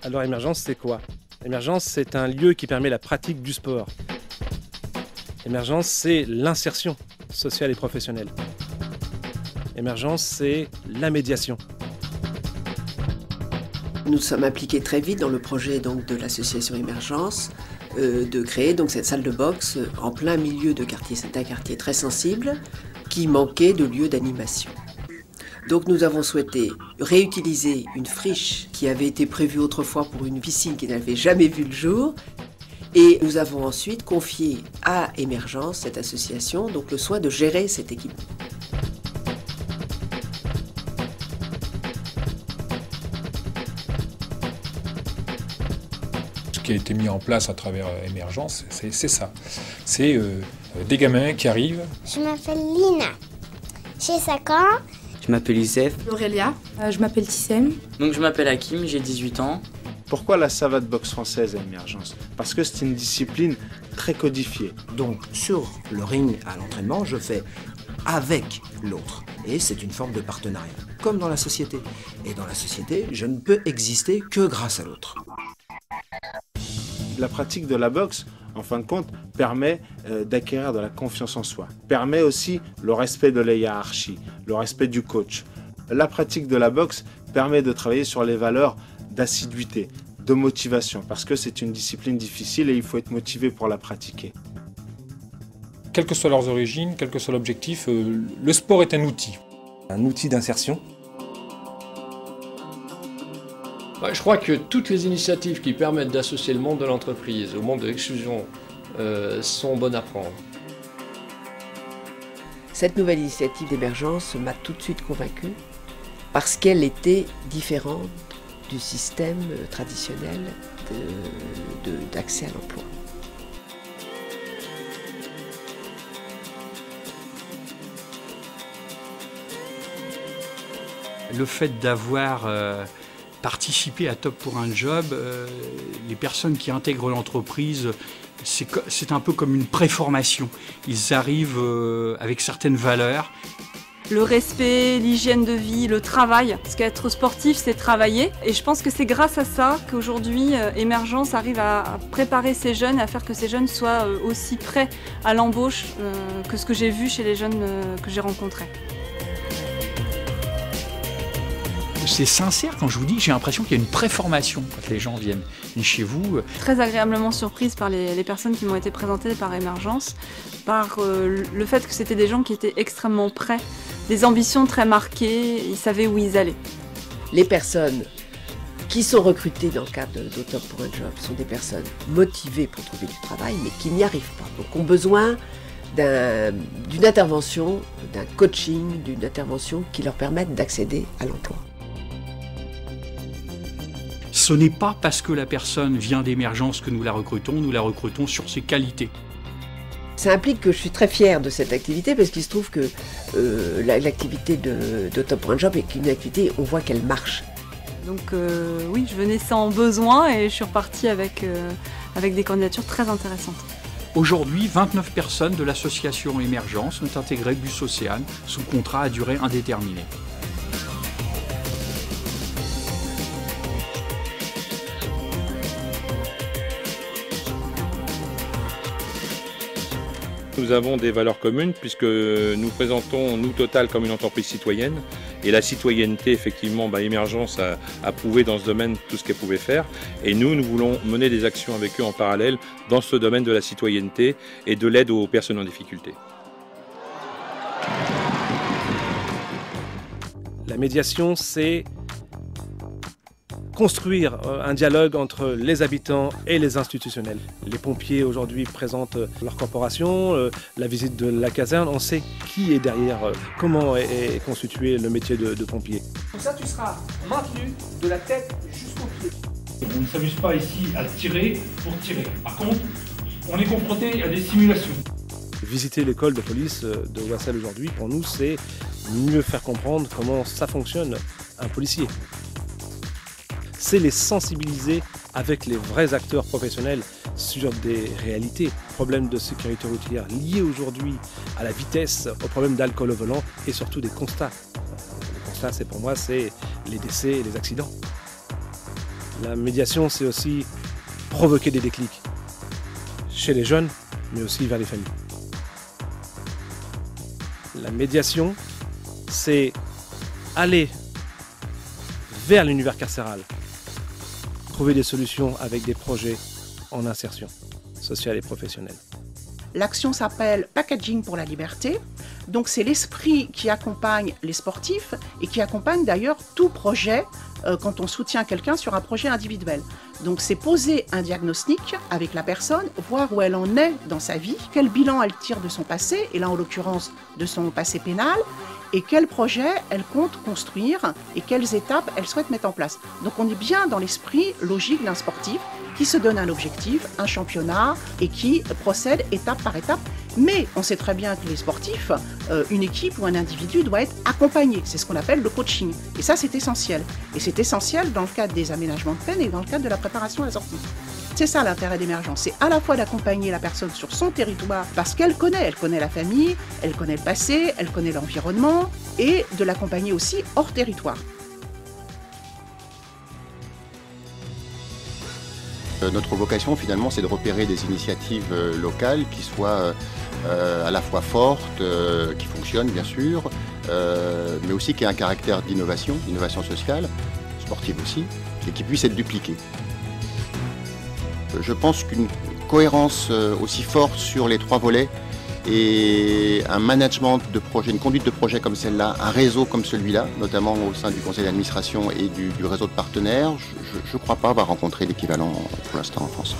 Alors Émergence, c'est quoi? Émergence, c'est un lieu qui permet la pratique du sport. Émergence, c'est l'insertion sociale et professionnelle. Émergence, c'est la médiation. Nous sommes impliqués très vite dans le projet donc, de l'association Émergence de créer donc, cette salle de boxe en plein milieu de quartier. C'est un quartier très sensible qui manquait de lieu d'animation. Donc nous avons souhaité réutiliser une friche qui avait été prévue autrefois pour une piscine qui n'avait jamais vu le jour. Et nous avons ensuite confié à Émergence, cette association, donc le soin de gérer cet équipement. Ce qui a été mis en place à travers Émergence, c'est ça. C'est des gamins qui arrivent. Je m'appelle Lina, j'ai 5 ans. Je m'appelle Youssef. Aurélia. Je m'appelle Tissem. Donc je m'appelle Hakim, j'ai 18 ans. Pourquoi la savate boxe française à Émergence? Parce que c'est une discipline très codifiée. Donc sur le ring à l'entraînement, je fais avec l'autre. Et c'est une forme de partenariat, comme dans la société. Et dans la société, je ne peux exister que grâce à l'autre. La pratique de la boxe, en fin de compte, permet d'acquérir de la confiance en soi. Permet aussi le respect de la hiérarchie, le respect du coach. La pratique de la boxe permet de travailler sur les valeurs d'assiduité, de motivation, parce que c'est une discipline difficile et il faut être motivé pour la pratiquer. Quelles que soient leurs origines, quel que soit l'objectif, le sport est un outil. Un outil d'insertion. Je crois que toutes les initiatives qui permettent d'associer le monde de l'entreprise au monde de l'exclusion sont bonnes à prendre. Cette nouvelle initiative d'Émergence m'a tout de suite convaincue parce qu'elle était différente du système traditionnel d'accès à l'emploi. Le fait d'avoir participé à Top pour un job, les personnes qui intègrent l'entreprise, c'est un peu comme une préformation. Ils arrivent avec certaines valeurs. Le respect, l'hygiène de vie, le travail. Parce qu'être sportif, c'est travailler. Et je pense que c'est grâce à ça qu'aujourd'hui, Émergence arrive à préparer ces jeunes, à faire que ces jeunes soient aussi prêts à l'embauche que ce que j'ai vu chez les jeunes que j'ai rencontrés. C'est sincère quand je vous dis que j'ai l'impression qu'il y a une préformation quand les gens viennent chez vous. Très agréablement surprise par les personnes qui m'ont été présentées par Émergence, par le fait que c'était des gens qui étaient extrêmement prêts, des ambitions très marquées, ils savaient où ils allaient. Les personnes qui sont recrutées dans le cadre de Top pour un job sont des personnes motivées pour trouver du travail, mais qui n'y arrivent pas. Donc ont besoin d'une intervention, d'un coaching, d'une intervention qui leur permette d'accéder à l'emploi. Ce n'est pas parce que la personne vient d'Émergence que nous la recrutons sur ses qualités. Ça implique que je suis très fière de cette activité parce qu'il se trouve que l'activité de Top pour un job est une activité, on voit qu'elle marche. Donc oui, je venais sans besoin et je suis repartie avec des candidatures très intéressantes. Aujourd'hui, 29 personnes de l'association Émergence ont intégré Bussocéane sous contrat à durée indéterminée. Nous avons des valeurs communes puisque nous présentons, nous Total, comme une entreprise citoyenne. Et la citoyenneté, effectivement, Émergence a prouvé dans ce domaine tout ce qu'elle pouvait faire. Et nous voulons mener des actions avec eux en parallèle dans ce domaine de la citoyenneté et de l'aide aux personnes en difficulté. La médiation, c'est construire un dialogue entre les habitants et les institutionnels. Les pompiers aujourd'hui présentent leur corporation, la visite de la caserne, on sait qui est derrière, comment est constitué le métier de pompier. Pour ça, tu seras maintenu de la tête jusqu'aux pieds. On ne s'amuse pas ici à tirer pour tirer. Par contre, on est confronté à des simulations. Visiter l'école de police de Ouassel aujourd'hui, pour nous, c'est mieux faire comprendre comment ça fonctionne un policier. C'est les sensibiliser avec les vrais acteurs professionnels sur des réalités, problèmes de sécurité routière liés aujourd'hui à la vitesse, aux problèmes d'alcool au volant et surtout des constats. Les constats, pour moi, c'est les décès et les accidents. La médiation, c'est aussi provoquer des déclics chez les jeunes, mais aussi vers les familles. La médiation, c'est aller vers l'univers carcéral, trouver des solutions avec des projets en insertion sociale et professionnelle. L'action s'appelle Packaging pour la liberté. Donc c'est l'esprit qui accompagne les sportifs et qui accompagne d'ailleurs tout projet quand on soutient quelqu'un sur un projet individuel. Donc c'est poser un diagnostic avec la personne, voir où elle en est dans sa vie, quel bilan elle tire de son passé, et là en l'occurrence de son passé pénal, et quel projet elle compte construire et quelles étapes elle souhaite mettre en place. Donc on est bien dans l'esprit logique d'un sportif qui se donne un objectif, un championnat, et qui procède étape par étape. Mais on sait très bien que les sportifs, une équipe ou un individu doit être accompagné. C'est ce qu'on appelle le coaching. Et ça, c'est essentiel. Et c'est essentiel dans le cadre des aménagements de peine et dans le cadre de la préparation à la sortie. C'est ça l'intérêt d'Émergence, c'est à la fois d'accompagner la personne sur son territoire parce qu'elle connaît la famille, elle connaît le passé, elle connaît l'environnement, et de l'accompagner aussi hors territoire. Notre vocation finalement c'est de repérer des initiatives locales qui soient à la fois fortes, qui fonctionnent bien sûr, mais aussi qui aient un caractère d'innovation sociale, sportive aussi, et qui puissent être dupliquées. Je pense qu'une cohérence aussi forte sur les 3 volets et un management de projet, une conduite de projet comme celle-là, un réseau comme celui-là, notamment au sein du conseil d'administration et du réseau de partenaires, je ne crois pas avoir rencontré l'équivalent pour l'instant en France.